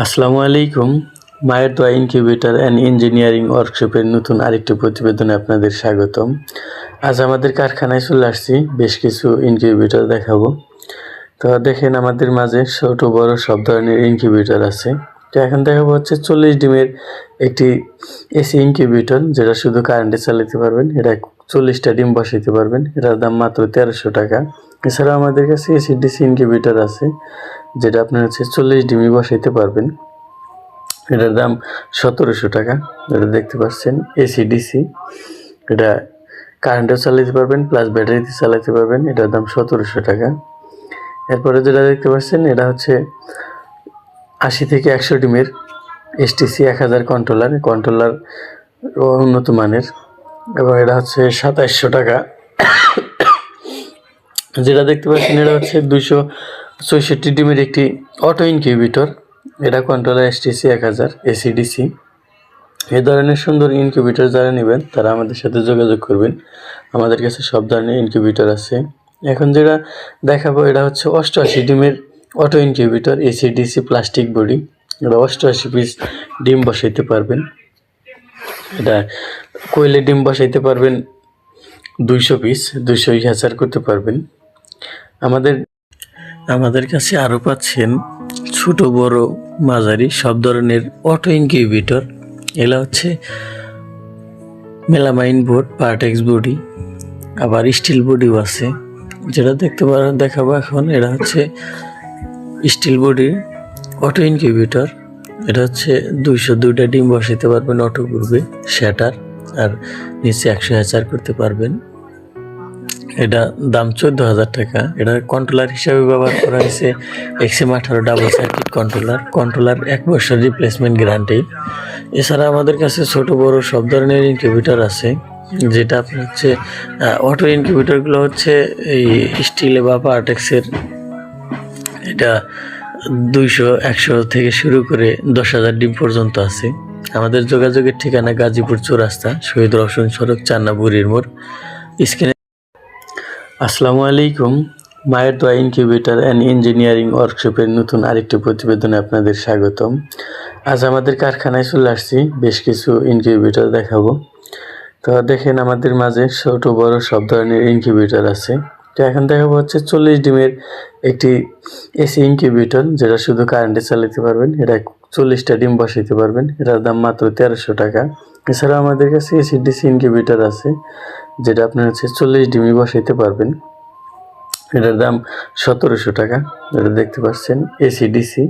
আসসালামু আলাইকুম। মায়ের দোয়া ইনকিউবেটর অ্যান্ড ইঞ্জিনিয়ারিং ওয়ার্কশপের নতুন আরেকটি প্রতিবেদনে আপনাদের স্বাগতম। আজ আমাদের কারখানায় চলে আসছি, বেশ কিছু ইনকিউবেটর দেখাবো। তো দেখেন আমাদের মাঝে ছোট বড় সব ধরনের ইনকিউবেটর আছে। তো এখন দেখাবো হচ্ছে 40 ডিমের একটি এসি ইনকিউবেটর, যেটা শুধু কারেন্টে চালাতে পারবেন। এটা 40টা ডিম বসাইতে পারবেন। এটার দাম মাত্র 1300 টাকা। এছাড়াও আমাদের কাছে এসি ডিসি ইনকিউবেটর আছে, যেটা আপনার হচ্ছে 40 ডিমই বসাইতে পারবেন। এটার দাম 1700 টাকা। এটা দেখতে পাচ্ছেন এসি ডিসি, এটা কারেন্টেও চালাতে পারবেন প্লাস ব্যাটারিতে চালাতে পারবেন। এটার দাম 1700 টাকা। এরপরে যেটা দেখতে পাচ্ছেন এটা হচ্ছে 80 থেকে 100 ডিমের এসটিসি 1000 কন্ট্রোলার উন্নত মানের, এবং এটা হচ্ছে 2700 টাকা। যেটা দেখতে পাচ্ছেন এটা হচ্ছে 264 ডিমের একটি অটো ইনকিউবেটর। এটা কন্ট্রোলার এসটিসি 1000 এসিডিসি। এই ধরনের সুন্দর ইনকিউবেটর যারা নেবেন তারা আমাদের সাথে যোগাযোগ করবেন। আমাদের কাছে সব ধরনের ইনকিউবেটর আছে। এখন যেটা দেখাবো এটা হচ্ছে 88 ডিমের auto incubator AC DC plastic body. এটা 88 পিস ডিম বসাইতে পারবেন। এটা কোয়েলে ডিম বসাইতে পারবেন 200 পিস, 200 হ্যাচার করতে পারবেন। আমাদের কাছে আরও পাচ্ছেন ছোট বড় মাঝারি সব ধরনের অটো ইনকিউবেটর। এগুলা হচ্ছে মেলামাইন বোর্ড, পার্টেক্স বডি, আবার স্টিল বডিও আছে। যেটা দেখাবো এখন এটা হচ্ছে স্টিল বডির অটো ইনকিউবেটর। এটা হচ্ছে 202টা ডিম বসাইতে পারবেন অটো করবে শ্যাটার, আর নিচে 100 হ্যাচার করতে পারবেন। এটা দাম 14,000 টাকা। এটা কন্ট্রোলার হিসাবে ব্যবহার করা হয়েছে XM18 ডাবল সার্কিট কন্ট্রোলার 1 বছর রিপ্লেসমেন্ট গ্যারান্টি। এছাড়া আমাদের কাছে ছোট বড় সব ধরনের ইনকিউবেটর আছে, যেটা আপনার হচ্ছে অটো ইনকিউবেটরগুলো হচ্ছে এই স্টিলে বা পার্টেক্সের। এটা 200-100 থেকে শুরু করে 10,000 ডিম পর্যন্ত আছে। আমাদের যোগাযোগের ঠিকানা গাজীপুর চৌরাস্তা, শহীদ রওশন সড়ক, চান্না বুড়ির মোড়। স্ক্রিনে আসসালামু আলাইকুম। মায়ের দোয়া ইনকিউবেটর অ্যান্ড ইঞ্জিনিয়ারিং ওয়ার্কশপের নতুন আরেকটি প্রতিবেদনে আপনাদের স্বাগতম। আজ আমাদের কারখানায় চলে আসছি, বেশ কিছু ইনকিউবেটর দেখাবো। তো দেখেন আমাদের মাঝে ছোট বড় সব ধরনের ইনকিউবেটর আছে। তো এখন দেখাবো হচ্ছে 40 ডিমের একটি এসি ইনকিউবেটর, যেটা শুধু কারেন্টে চালাতে পারবেন। এটা 40টা ডিম বসাইতে পারবেন। এটার দাম মাত্র 1300 টাকা। এছাড়াও আমাদের কাছে এসি ডিসি ইনকিউবেটর আছে, যেটা আপনার হচ্ছে 40 ডিমই বসাইতে পারবেন। এটার দাম 1700 টাকা। এটা দেখতে পাচ্ছেন এসি ডিসি।